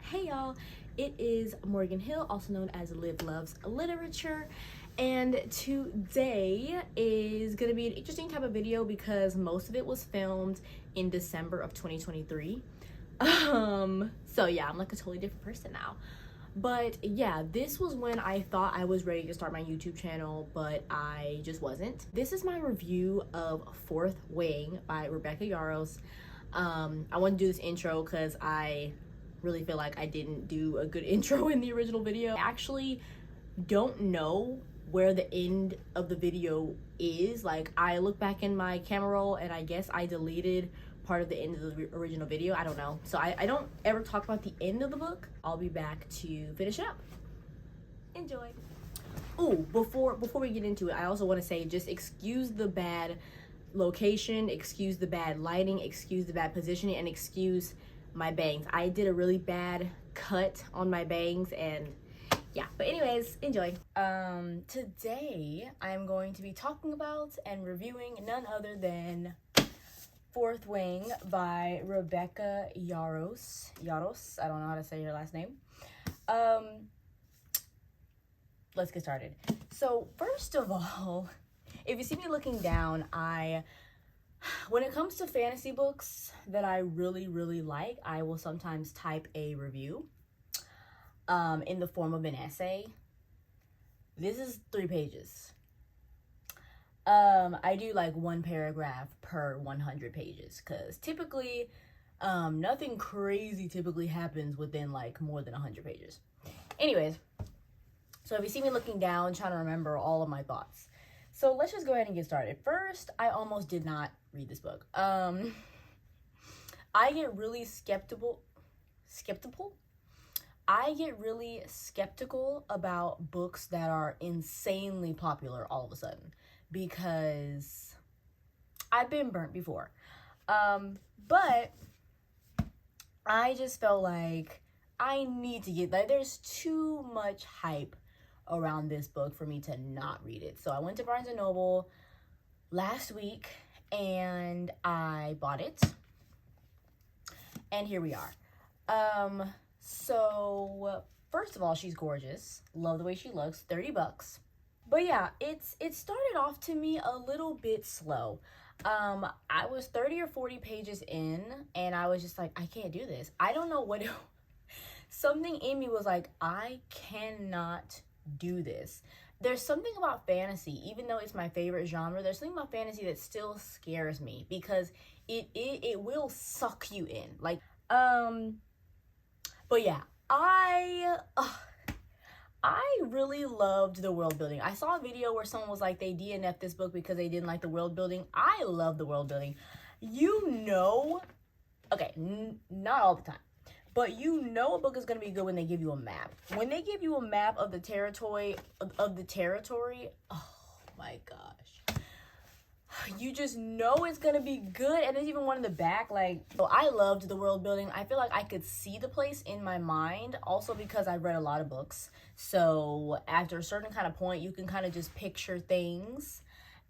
Hey y'all, it is Morgan Hill, also known as Liv Loves Literature, and today is going to be an interesting type of video because most of it was filmed in December of 2023. So yeah, I'm like a totally different person now. But yeah, this was when I thought I was ready to start my YouTube channel, but I just wasn't. This is my review of Fourth Wing by Rebecca Yarros. I want to do this intro because I really feel like I didn't do a good intro in the original video. I actually don't know where the end of the video is. Like, I look back in my camera roll and I guess I deleted part of the end of the original video. I don't know. So I don't ever talk about the end of the book. I'll be back to finish it up. Enjoy. Ooh, before we get into it, I also want to say, just excuse the bad location, excuse the bad lighting, excuse the bad positioning, and excuse my bangs. I did a really bad cut on my bangs, and yeah, but anyways, enjoy. Today I'm going to be talking about and reviewing none other than Fourth Wing by Rebecca Yarros. I don't know how to say her last name. Let's get started. So first of all, if you see me looking down, when it comes to fantasy books that I really like, I will sometimes type a review in the form of an essay. This is 3 pages. I do like 1 paragraph per 100 pages because typically nothing crazy typically happens within like more than 100 pages. Anyways, so if you see me looking down, trying to remember all of my thoughts. So let's just go ahead and get started. First, I almost did not read this book. I get really skeptical. I get really skeptical about books that are insanely popular all of a sudden because I've been burnt before. But I just felt like I need to get, like, there's too much hype around this book for me to not read it. So I went to Barnes & Noble last week and I bought it. And here we are. So first of all, she's gorgeous. Love the way she looks. $30. But yeah, it started off to me a little bit slow. I was 30 or 40 pages in and I was just like, I can't do this. I don't know what something in me was like, I cannot do this. There's something about fantasy, even though it's my favorite genre, there's something about fantasy that still scares me because it will suck you in. Like, but yeah, I really loved the world building. I saw a video where someone was like, they DNF'd this book because they didn't like the world building. I love the world building. You know, okay, not all the time, but you know a book is going to be good when they give you a map. When they give you a map of the territory, oh my gosh. You just know it's going to be good. And there's even one in the back. Like, so I loved the world building. I feel like I could see the place in my mind. Also because I've read a lot of books. So after a certain kind of point, you can kind of just picture things.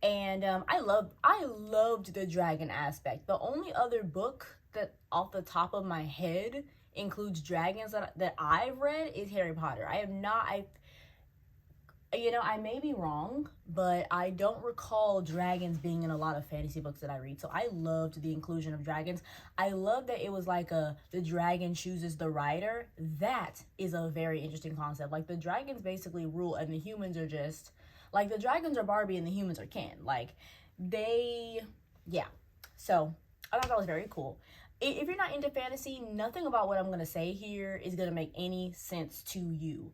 And I loved the dragon aspect. The only other book that off the top of my head includes dragons that I've read is Harry Potter. I may be wrong, but I don't recall dragons being in a lot of fantasy books that I read. So I loved the inclusion of dragons. I love that it was like the dragon chooses the rider. That is a very interesting concept. Like, the dragons basically rule and the humans are just, like, the dragons are Barbie and the humans are Ken. Like, yeah. So I thought that was very cool. If you're not into fantasy, nothing about what I'm going to say here is going to make any sense to you.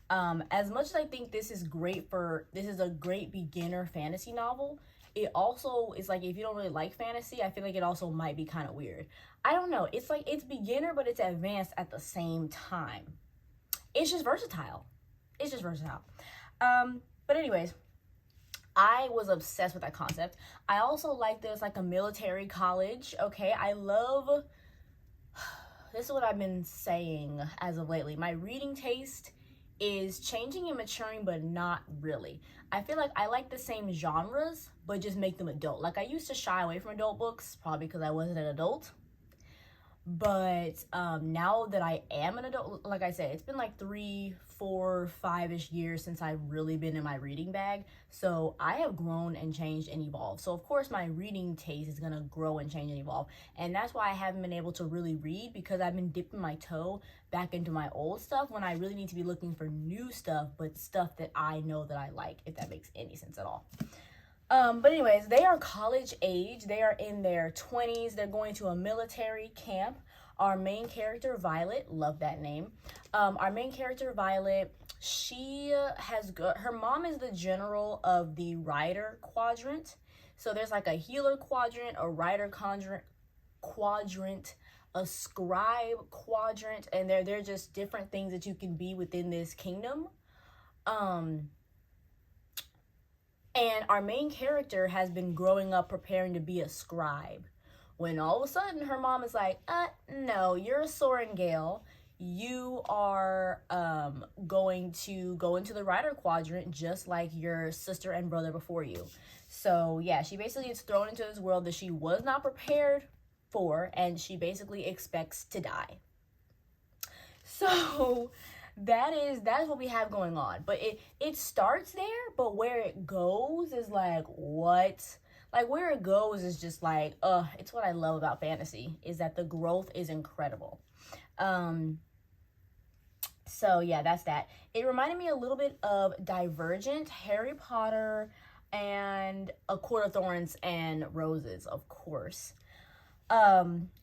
As much as I think this is a great beginner fantasy novel, it also is like, if you don't really like fantasy, I feel like it also might be kind of weird. I don't know. It's like, it's beginner, but it's advanced at the same time. It's just versatile. But anyways, I was obsessed with that concept. I also like there's like a military college. Okay, this is what I've been saying as of lately. My reading taste is changing and maturing, but not really. I feel like I like the same genres, but just make them adult. Like, I used to shy away from adult books, probably because I wasn't an adult. But now that I am an adult, like I said, it's been like 3, 4, 5-ish years since I've really been in my reading bag. So I have grown and changed and evolved. So of course my reading taste is gonna grow and change and evolve. And that's why I haven't been able to really read, because I've been dipping my toe back into my old stuff when I really need to be looking for new stuff, but stuff that I know that I like, if that makes any sense at all. But anyways, they are college age. They are in their 20s. They're going to a military camp. Our main character, Violet, love that name. Our main character, Violet, she has her mom is the general of the Rider quadrant. So there's like a healer quadrant, a Rider quadrant, a scribe quadrant, and they're just different things that you can be within this kingdom. And our main character has been growing up preparing to be a scribe, when all of a sudden her mom is like, no, you're a Sorengale. You are going to go into the Rider quadrant just like your sister and brother before you. So yeah, she basically gets thrown into this world that she was not prepared for, and she basically expects to die. So that's what we have going on. But it starts there, but where it goes is like, what? Like, where it goes is just like, it's what I love about fantasy, is that the growth is incredible. So yeah, that's that. It reminded me a little bit of Divergent, Harry Potter, and A Court of Thorns and Roses, of course.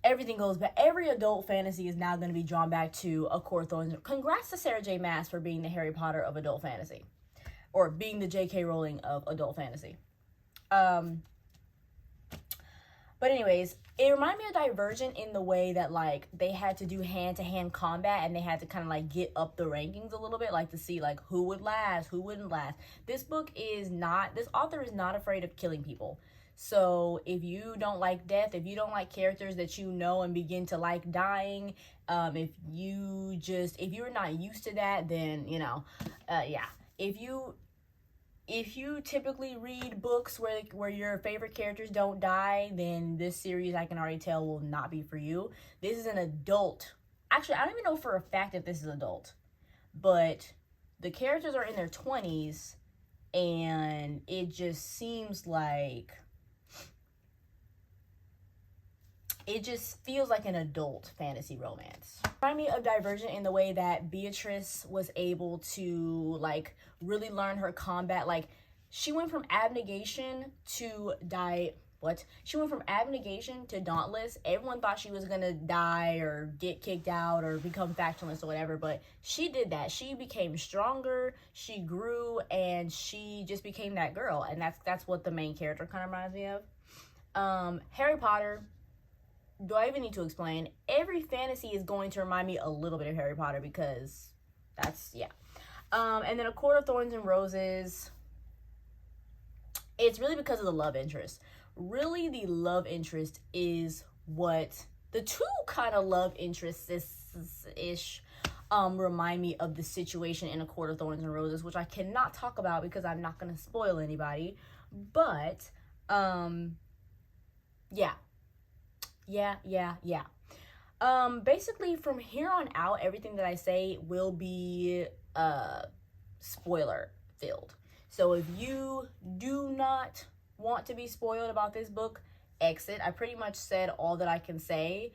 Everything goes back. Every adult fantasy is now going to be drawn back to A Court of Thorns. Congrats to Sarah J. Maas for being the Harry Potter of adult fantasy, or being the J.K. Rowling of adult fantasy. But anyways, it reminded me of Divergent in the way that, like, they had to do hand-to-hand combat, and they had to kind of, like, get up the rankings a little bit, like, to see, like, who would last, who wouldn't last. This author is not afraid of killing people. So if you don't like death, if you don't like characters that you know and begin to like dying, if you're not used to that, then, yeah. If you typically read books where your favorite characters don't die, then this series, I can already tell, will not be for you. This is an adult. Actually, I don't even know for a fact if this is adult. But the characters are in their 20s, and it just seems like... It just feels like an adult fantasy romance. Remind me of Divergent in the way that Beatrice was able to, like, really learn her combat. Like, she went from abnegation to Dauntless. Everyone thought she was gonna die or get kicked out or become factionless or whatever, but she did that. She became stronger, she grew, and she just became that girl. And that's what the main character kind of reminds me of. Harry Potter, do I even need to explain? Every fantasy is going to remind me a little bit of Harry Potter, because that's, yeah. And then A Court of Thorns and Roses, it's really because of the love interest. Really, the love interest is what... The two kind of love interests-ish remind me of the situation in A Court of Thorns and Roses, which I cannot talk about because I'm not going to spoil anybody. But, yeah. Yeah. Basically, from here on out, everything that I say will be spoiler filled. So if you do not want to be spoiled about this book, exit. I pretty much said all that I can say.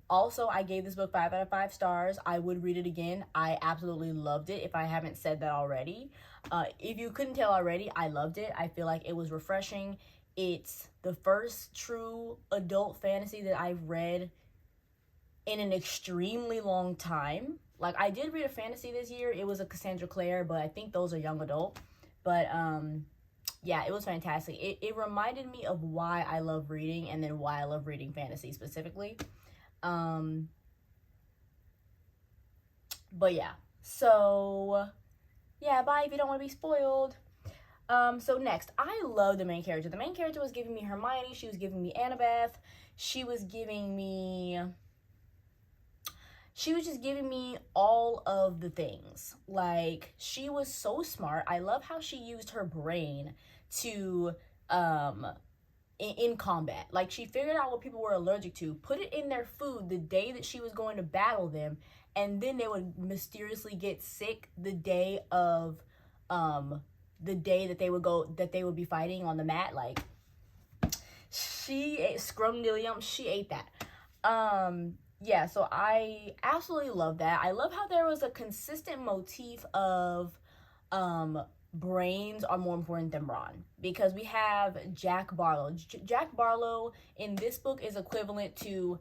Also, I gave this book 5 out of 5 stars. I would read it again. I absolutely loved it, if I haven't said that already. If you couldn't tell already, I loved it. I feel like it was refreshing. It's the first true adult fantasy that I've read in an extremely long time. Like, I did read a fantasy this year. It was a Cassandra Clare, but I think those are young adult. But, yeah, it was fantastic. It reminded me of why I love reading, and then why I love reading fantasy specifically. But, yeah. So, yeah, bye if you don't want to be spoiled. So next, I love the main character. The main character was giving me Hermione. She was giving me Annabeth. She was just giving me all of the things. Like, she was so smart. I love how she used her brain to in combat. Like, she figured out what people were allergic to, put it in their food the day that she was going to battle them, and then they would mysteriously get sick the day of that they would be fighting on the mat. Like, she ate scrumdiddlyum, she ate that. Yeah, so I absolutely love that. I love how there was a consistent motif of brains are more important than brawn, because we have Jack Barlow. Jack Barlow in this book is equivalent to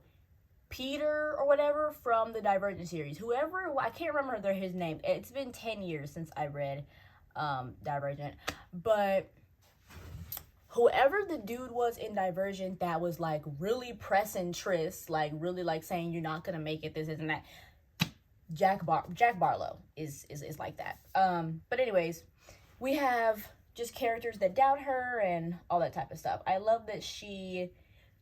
Peter or whatever from the Divergent series. Whoever, I can't remember his name. It's been 10 years since I read Divergent, but whoever the dude was in Divergent that was like really pressing Triss, like really like saying you're not gonna make it, this isn't that. Jack Barlow is like that. But anyways, we have just characters that doubt her and all that type of stuff. I love that she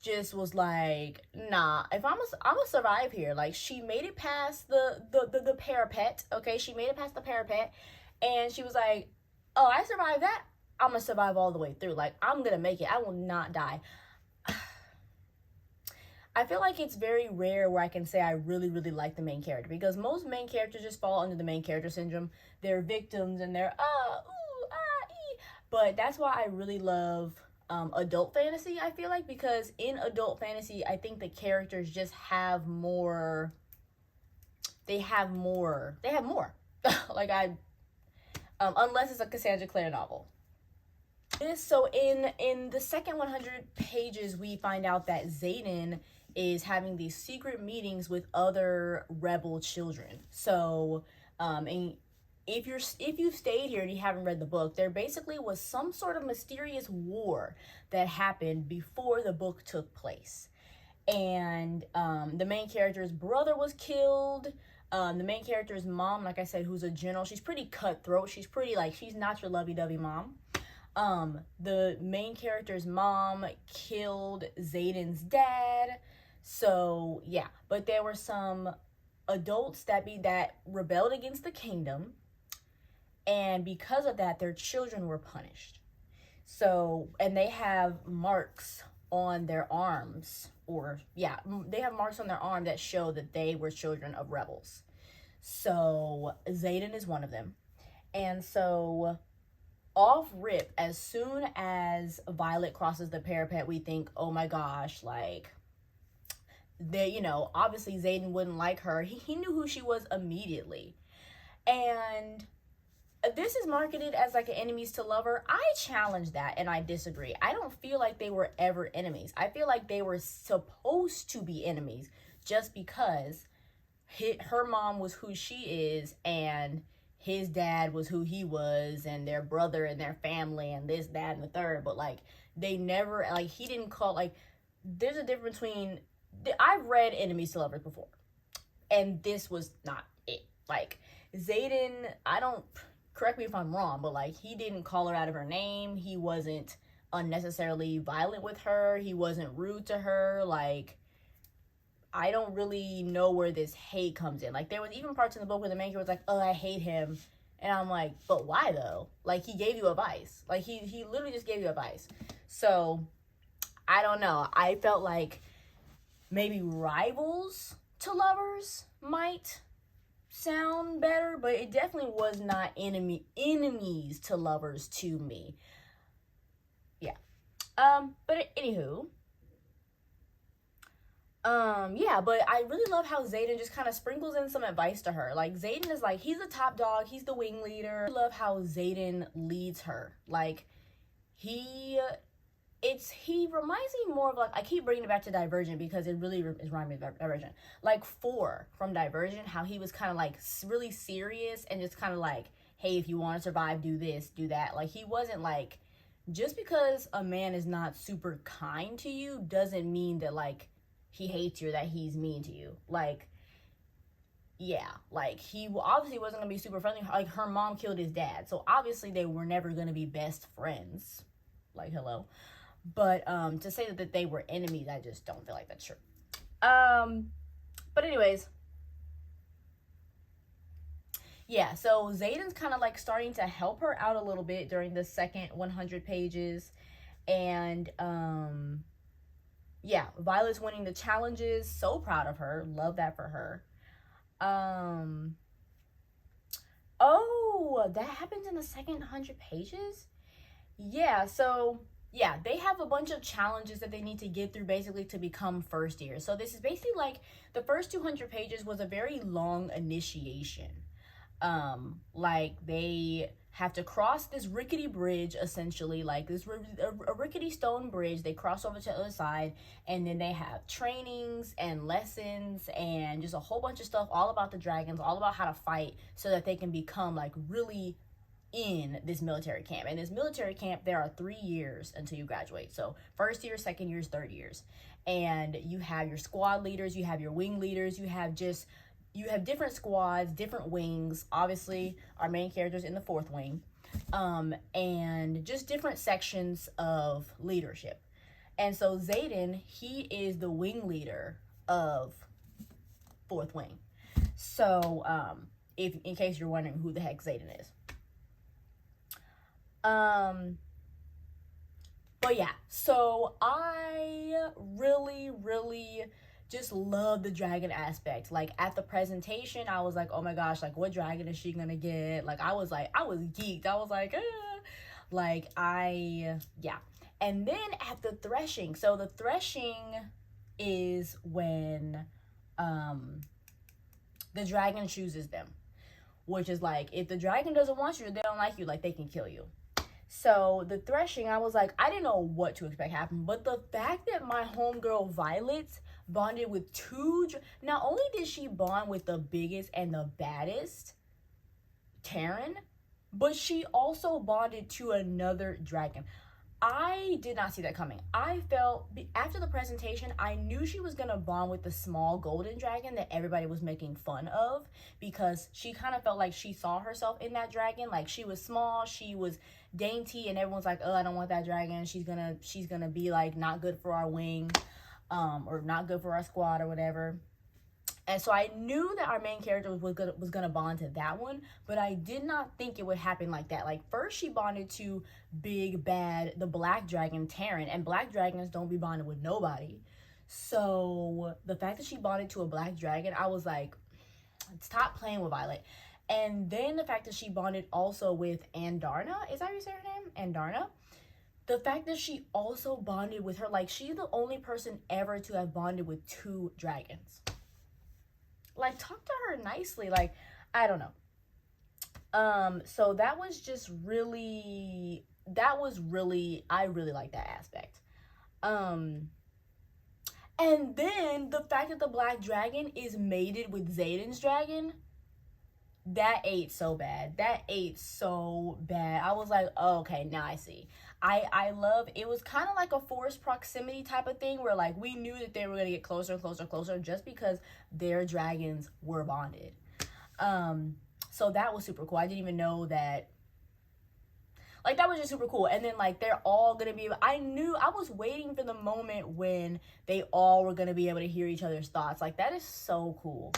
just was like, nah, if I'm gonna survive here. Like, she made it past the parapet. Okay, she made it past the parapet, and she was like, oh, I survived that, I'm gonna survive all the way through. Like, I'm gonna make it, I will not die. I feel like it's very rare where I can say I really, really like the main character, because most main characters just fall under the main character syndrome. They're victims and they're but that's why I really love adult fantasy, I feel like, because in adult fantasy, I think the characters just have more. They have more. Like, unless it's a Cassandra Clare novel. So in the second 100 pages, we find out that Xaden is having these secret meetings with other rebel children. So, and if you've stayed here and you haven't read the book, there basically was some sort of mysterious war that happened before the book took place. And the main character's brother was killed. The main character's mom, like I said, who's a general, she's pretty cutthroat. She's pretty, like, she's not your lovey-dovey mom. The main character's mom killed Xaden's dad. So yeah, but there were some adults that rebelled against the kingdom, and because of that, their children were punished. So, and they have marks on their arms, they have marks on their arm that show that they were children of rebels. So Xaden is one of them. And so off rip, as soon as Violet crosses the parapet, we think, oh my gosh, like, obviously Xaden wouldn't like her. He knew who she was immediately. And this is marketed as like an enemies to lover. I challenge that, and I disagree. I don't feel like they were ever enemies. I feel like they were supposed to be enemies just because her mom was who she is, and his dad was who he was, and their brother and their family and this, that, and the third. But like, they never, like, he didn't call, like, there's a difference between, I've read enemies to lovers before, and this was not it. Like, Xaden, correct me if I'm wrong, but like, he didn't call her out of her name. He wasn't unnecessarily violent with her. He wasn't rude to her. Like, I don't really know where this hate comes in. Like, there was even parts in the book where the main character was like, oh, I hate him. And I'm like, but why though? Like, he gave you advice. Like, he literally just gave you advice. So, I don't know. I felt like maybe rivals to lovers might sound better, but it definitely was not enemies to lovers to me. Yeah. But anywho, yeah, but I really love how Xaden just kind of sprinkles in some advice to her. Like, Xaden is like, he's the top dog, he's the wing leader. I love how Xaden leads her. Like, he reminds me more of, like, I keep bringing it back to Divergent because it really is reminding me of Divergent. Like, 4 from Divergent, how he was kind of like really serious and just kind of like, hey, if you want to survive, do this, do that. Like, he wasn't like, just because a man is not super kind to you doesn't mean that, like, he hates you or that he's mean to you. Like, yeah, like, he obviously wasn't gonna be super friendly. Like, her mom killed his dad, so obviously they were never gonna be best friends. Like, hello. But to say that they were enemies, I just don't feel like that's true. But anyways, yeah, so Xaden's kind of like starting to help her out a little bit during the second 100 pages. And yeah, Violet's winning the challenges. So proud of her. Love that for her. Oh, that happens in the second 100 pages? Yeah, so yeah, they have a bunch of challenges that they need to get through basically to become first year. So this is basically like the first 200 pages was a very long initiation. Like they have to cross this rickety bridge, essentially, like this a rickety stone bridge. They cross over to the other side, and then they have trainings and lessons and just a whole bunch of stuff all about the dragons, all about how to fight so that they can become like really in this military camp. And this military camp, there are 3 years until you graduate. So first year, second years, third years. And you have your squad leaders, you have your wing leaders, you have different squads, different wings. Obviously, our main character's in the fourth wing. And just different sections of leadership. And so Xaden, he is the wing leader of fourth wing. So, if in case you're wondering who the heck Xaden is. But yeah, so I really just love the dragon aspect. Like at the presentation, I was like, oh my gosh, like what dragon is she gonna get? Like I was geeked. I was like, yeah. And then at the threshing, so the threshing is when the dragon chooses them, which is like, if the dragon doesn't want you, they don't like you, like they can kill you. So the threshing, I was like, I didn't know what to expect happen, but the fact that my homegirl Violet bonded with not only did she bond with the biggest and the baddest, Terran, but she also bonded to another dragon. I did not see that coming. I felt, after the presentation, I knew she was going to bond with the small golden dragon that everybody was making fun of, because she kind of felt like she saw herself in that dragon. Like she was small, she was dainty, and everyone's like, oh, I don't want that dragon. She's gonna be like not good for our wing, or not good for our squad or whatever. And so I knew that our main character was gonna bond to that one, but I did not think it would happen like that. Like first she bonded to big bad the black dragon Terran, and black dragons don't be bonded with nobody. So the fact that she bonded to a black dragon, I was like, stop playing with Violet. And then the fact that she bonded also with Andarna, is that how you say her name? Andarna. The fact that she also bonded with her, like she's the only person ever to have bonded with 2 dragons. Like talk to her nicely, like I don't know. So that was just really, I really like that aspect. And then the fact that the black dragon is mated with Xaden's dragon, that ate so bad. I was like, oh, okay, now I see. I love, it was kind of like a forced proximity type of thing where like we knew that they were going to get closer and closer just because their dragons were bonded. So that was super cool. I didn't even know that. Like that was just super cool. And then like they're all going to be, I was waiting for the moment when they all were going to be able to hear each other's thoughts. Like that is so cool.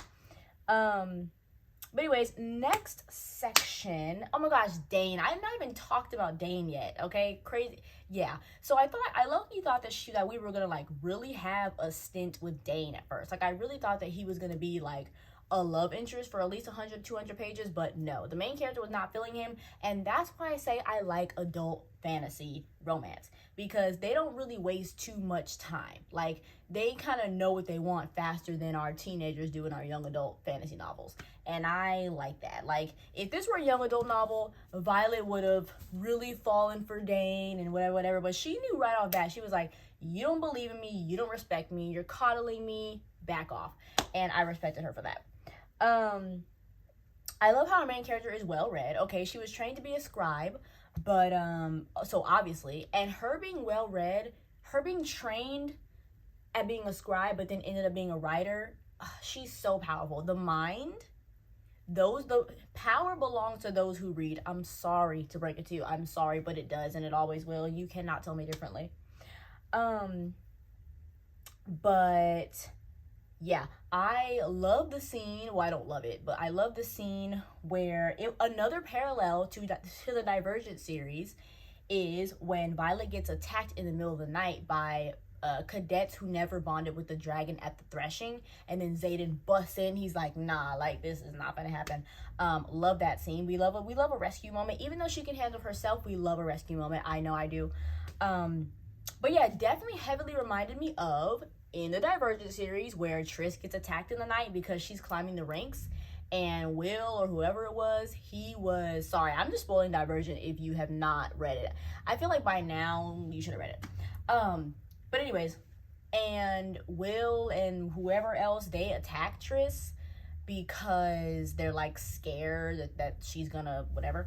But anyways, next section. Oh my gosh, Dane. I have not even talked about Dane yet. Okay, crazy. Yeah. So I low-key thought that we were gonna like really have a stint with Dane at first. Like I really thought that he was gonna be like a love interest for at least 100, 200 pages, but no, the main character was not filling him, and that's why I say I like adult fantasy romance, because they don't really waste too much time. Like they kind of know what they want faster than our teenagers do in our young adult fantasy novels, and I like that. Like if this were a young adult novel, Violet would have really fallen for Dane and whatever, but she knew right off that. She was like, you don't believe in me, you don't respect me, you're coddling me, back off. And I respected her for that. I love how our main character is well read. Okay, she was trained to be a scribe, but so obviously, and her being well read, her being trained at being a scribe, but then ended up being a writer, she's so powerful. The power belongs to those who read. I'm sorry to break it to you. I'm sorry, but it does, and it always will. You cannot tell me differently. But yeah, I love the scene. Well, I don't love it, but I love the scene where another parallel to the Divergent series is when Violet gets attacked in the middle of the night by cadets who never bonded with the dragon at the threshing, and then Xaden busts in. He's like, nah, like, this is not gonna happen. Love that scene. We love a rescue moment. Even though she can handle herself, we love a rescue moment. I know I do. But yeah, definitely heavily reminded me of in the Divergent series where Triss gets attacked in the night because she's climbing the ranks, and Will, or whoever it was, he was, sorry, I'm just spoiling Divergent if you have not read it. I feel like by now you should have read it. But anyways, and Will and whoever else, they attack Triss because they're like scared that she's gonna whatever.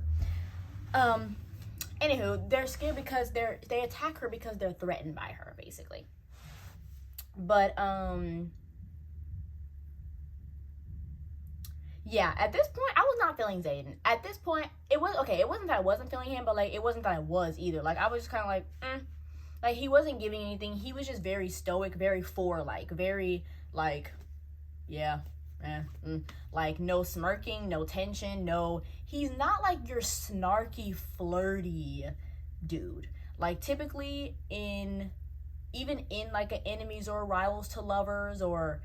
Anywho, they're scared because they attack her because they're threatened by her, basically. But yeah, at this point I was not feeling Xaden. At this point, it was okay, it wasn't that I wasn't feeling him, but like it wasn't that I was either. Like I was just kind of like he wasn't giving anything. He was just very stoic, very very like, yeah, like no smirking, no tension, no, he's not like your snarky, flirty dude. Like typically even in like an enemies or rivals to lovers, or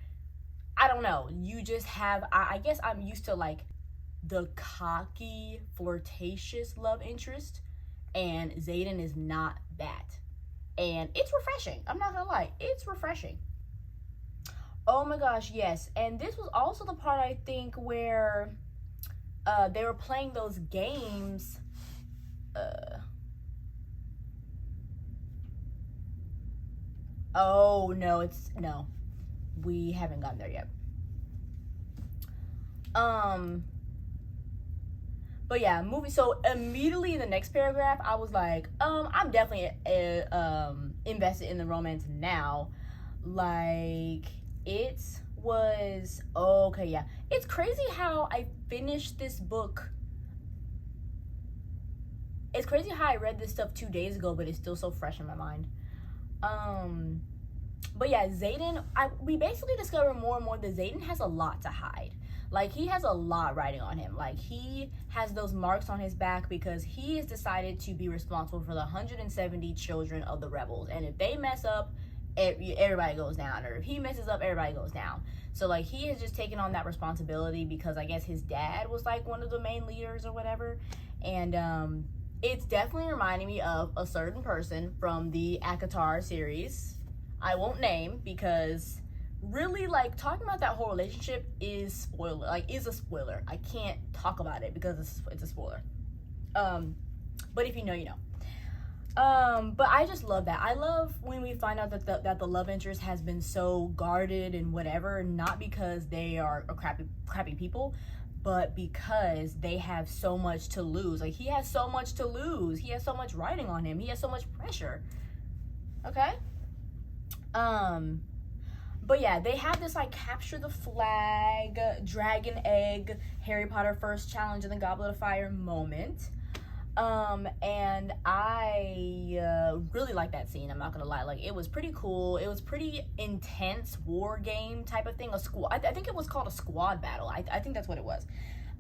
I don't know, you just have, I guess I'm used to like the cocky, flirtatious love interest, and Xaden is not that. And it's refreshing. I'm not gonna lie, it's refreshing. Oh my gosh, yes. And this was also the part, I think, where they were playing those games. Oh no, no, we haven't gotten there yet. But yeah, movie. So immediately in the next paragraph, I was like, I'm definitely invested in the romance now. Like, it was okay. Yeah, it's crazy how I finished this book. It's crazy how I read this stuff 2 days ago, but it's still so fresh in my mind. But yeah, Xaden, we basically discover more and more that Xaden has a lot to hide. Like, he has a lot riding on him. Like, he has those marks on his back because he has decided to be responsible for the 170 children of the rebels. And if they mess up, everybody goes down. Or if he messes up, everybody goes down. So, like, he has just taken on that responsibility because I guess his dad was, like, one of the main leaders or whatever. And, it's definitely reminding me of a certain person from the ACOTAR series. I won't name because really, like, talking about that whole relationship is a spoiler. I can't talk about it because it's a spoiler. But if you know, you know. But I just love that. I love when we find out that the love interest has been so guarded and whatever, not because they are a crappy people, but because they have so much to lose. Like, he has so much to lose. He has so much riding on him. He has so much pressure. Okay? But yeah, they have this like capture the flag, dragon egg, Harry Potter first challenge in the Goblet of Fire moment. And I really like that scene. I'm not gonna lie, like, it was pretty cool. It was pretty intense war game type of thing. A squad, I think it was called a squad battle. I think that's what it was.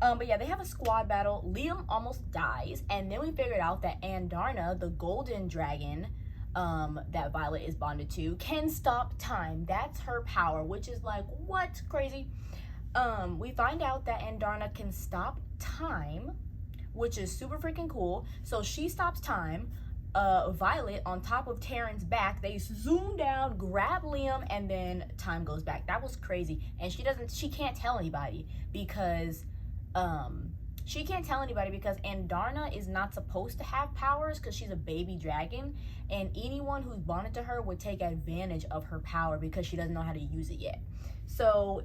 But yeah, they have a squad battle. Liam almost dies, and then we figured out that Andarna, the golden dragon, that Violet is bonded to, can stop time. That's her power, which is like, what? Crazy. We find out that Andarna can stop time, which is super freaking cool. So she stops time. Violet on top of Terran's back, they zoom down, grab Liam, and then time goes back. That was crazy. And she can't tell anybody because Andarna is not supposed to have powers because she's a baby dragon, and anyone who's bonded to her would take advantage of her power because she doesn't know how to use it yet. So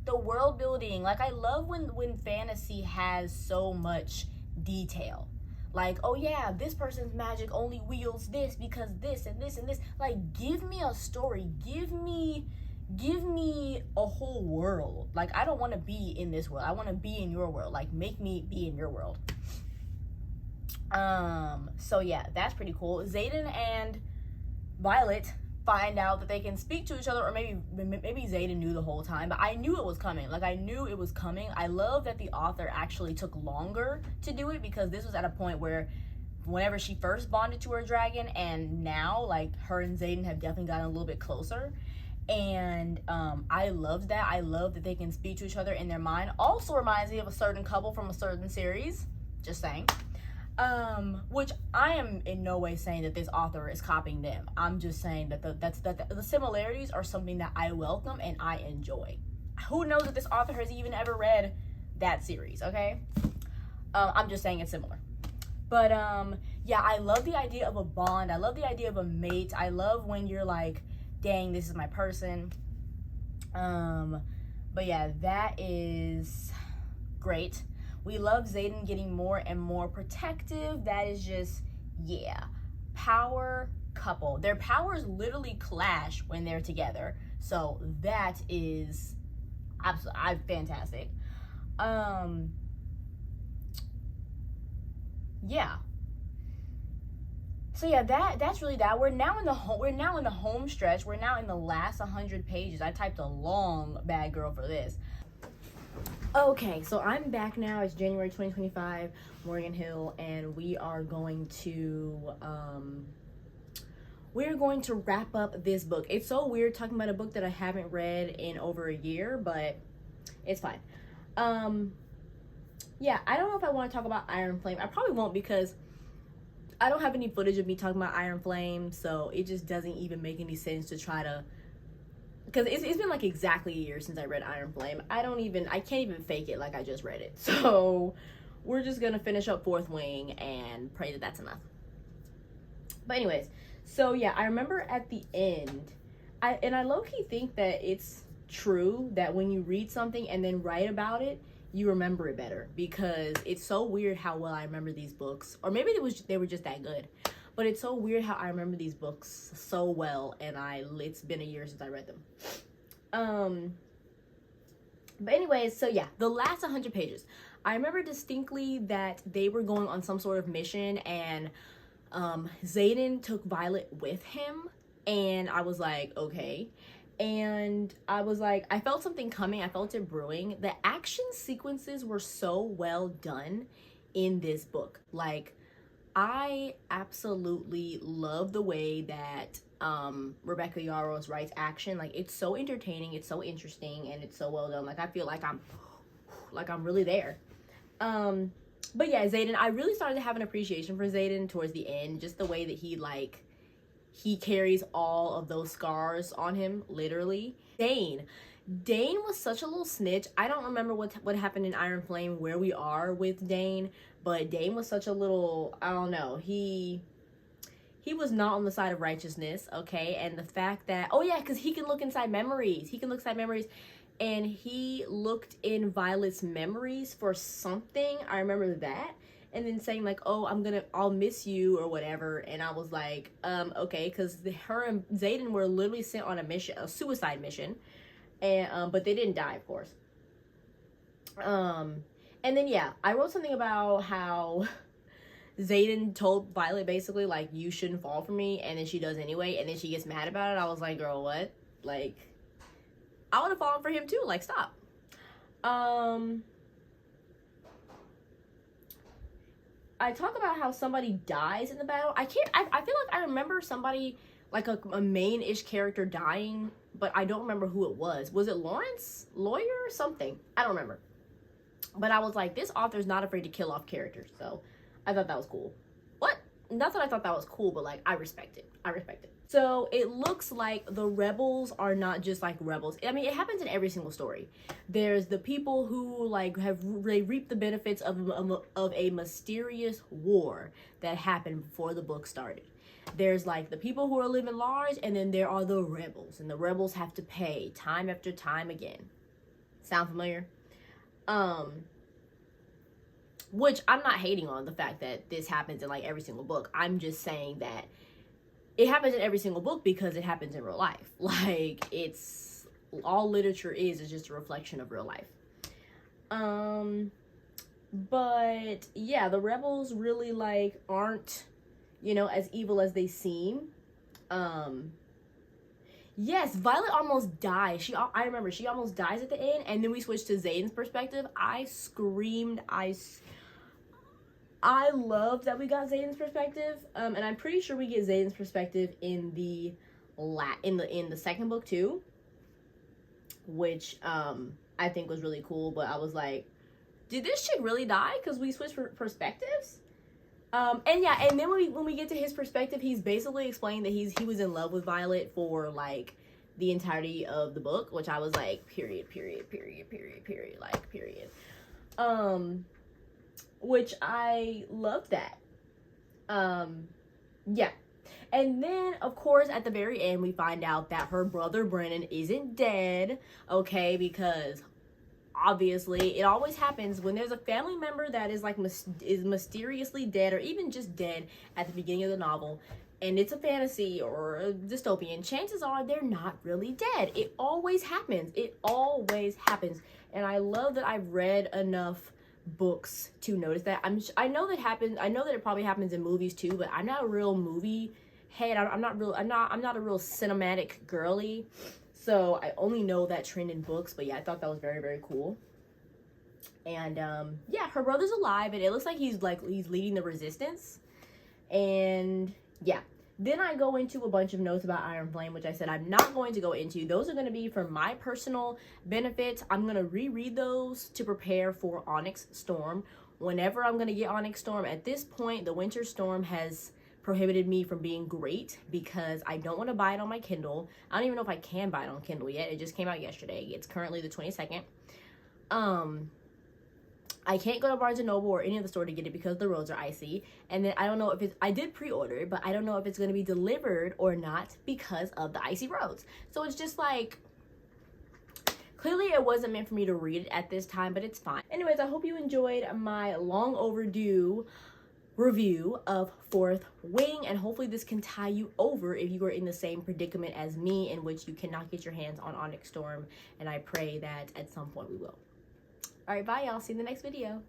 the world building, like, I love when fantasy has so much detail. Like, oh yeah, this person's magic only wields this because this and this and this. Like, give me a story. Give me a whole world. Like, I don't want to be in this world. I want to be in your world. Like, make me be in your world. So yeah, that's pretty cool. Xaden and Violet find out that they can speak to each other, or maybe Xaden knew the whole time, but I knew it was coming. Like, I knew it was coming. I love that the author actually took longer to do it, because this was at a point where whenever she first bonded to her dragon, and now, like, her and Xaden have definitely gotten a little bit closer. And I loved that. I love that they can speak to each other in their mind. Also reminds me of a certain couple from a certain series. Just saying. Which I am in no way saying that this author is copying them. I'm just saying that the similarities are something that I welcome and I enjoy. Who knows if this author has even ever read that series, okay? I'm just saying it's similar. But yeah, I love the idea of a bond. I love the idea of a mate. I love when you're like, dang, this is my person. But yeah, that is great. We love Xaden getting more and more protective. That is just, yeah, power couple. Their powers literally clash when they're together. So that is absolutely fantastic. Yeah. So yeah, that's really that. We're now in the home stretch. We're now in the last 100 pages. I typed a long bad girl for this. Okay, so I'm back now. It's January 2025, Morgan Hill, and we are going to wrap up this book. It's so weird talking about a book that I haven't read in over a year, but it's fine. Yeah, I don't know if I want to talk about Iron Flame. I probably won't, because I don't have any footage of me talking about Iron Flame, so it just doesn't even make any sense to try to, because it's been like exactly a year since I read Iron Flame. I can't even fake it like I just read it. So we're just gonna finish up Fourth Wing and pray that that's enough. But anyways, so yeah, I remember at the end, I low-key think that it's true that when you read something and then write about it, you remember it better, because it's so weird how well I remember these books, or maybe they were just that good, but it's so weird how I remember these books so well, and it's been a year since I read them. But anyways, so yeah, the last 100 pages, I remember distinctly that they were going on some sort of mission, and Xaden took Violet with him, and I was like, okay. And I was like, I felt something coming. I felt it brewing. The action sequences were so well done in this book. Like, I absolutely love the way that Rebecca Yarros writes action. Like, it's so entertaining, it's so interesting, and it's so well done. Like, I feel like I'm really there. But yeah, Xaden, I really started to have an appreciation for Xaden towards the end. Just the way that he carries all of those scars on him, literally. Dane was such a little snitch. I don't remember what happened in Iron Flame, where we are with Dane, but Dane was such a little, I don't know, he was not on the side of righteousness, okay? And the fact that, oh yeah, because he can look inside memories. And he looked in Violet's memories for something. I remember that. And then saying like, oh, I'll miss you or whatever. And I was like, okay, because her and Xaden were literally sent on a suicide mission. And but they didn't die, of course. And then yeah, I wrote something about how Xaden told Violet basically like, you shouldn't fall for me, and then she does anyway, and then she gets mad about it. I was like, girl, what? Like, I would have fallen for him too. Like, stop. I talk about how somebody dies in the battle. I feel like I remember somebody, like a main-ish character dying, but I don't remember who it was. Was it Lawrence? Lawyer or something? I don't remember. But I was like, this author's not afraid to kill off characters, so I thought that was cool. What? Not that I thought that was cool, but like, I respect it. So it looks like the rebels are not just like rebels. I mean, it happens in every single story. There's the people who like they reap the benefits of a mysterious war that happened before the book started. There's like the people who are living large, and then there are the rebels, and the rebels have to pay time after time again. Sound familiar? Which I'm not hating on the fact that this happens in like every single book. I'm just saying that it happens in every single book because it happens in real life. Like, it's all literature is just a reflection of real life. But yeah, the rebels really like aren't, you know, as evil as they seem. Yes, Violet almost dies. I remember she almost dies at the end, and then we switch to Zayden's perspective. I screamed. I love that we got Zayden's perspective, and I'm pretty sure we get Zayden's perspective in the in the second book too, which I think was really cool. But I was like, did this chick really die? Because we switched perspectives. And yeah, and then when we get to his perspective, he's basically explaining that he was in love with Violet for like the entirety of the book, which I was like, period, like period. Which I loved that. Yeah. And then, of course, at the very end, we find out that her brother Brennan isn't dead, okay? Because obviously, it always happens when there's a family member that is like is mysteriously dead, or even just dead at the beginning of the novel, and it's a fantasy or a dystopian. Chances are they're not really dead. It always happens. It always happens. And I love that I've read enough books to notice that. I know that happens. I know that it probably happens in movies too, but I'm not a real movie head. I'm not a real cinematic girly, so I only know that trend in books. But yeah, I thought that was very, very cool. And yeah, her brother's alive, and it looks like he's leading the resistance. And yeah, then I go into a bunch of notes about Iron Flame, which I said I'm not going to go into. Those are going to be for my personal benefit. I'm going to reread those to prepare for Onyx Storm. Whenever I'm going to get Onyx Storm, at this point, the Winter Storm has prohibited me from being great because I don't want to buy it on my Kindle. I don't even know if I can buy it on Kindle yet. It just came out yesterday. It's currently the 22nd. I can't go to Barnes & Noble or any other store to get it because the roads are icy. And then I don't know if it's, I did pre-order it, but I don't know if it's going to be delivered or not because of the icy roads. So it's just like, clearly it wasn't meant for me to read it at this time, but it's fine. Anyways, I hope you enjoyed my long overdue review of Fourth Wing, and hopefully this can tie you over if you are in the same predicament as me, in which you cannot get your hands on Onyx Storm, and I pray that at some point we will. All right, bye y'all. See you in the next video.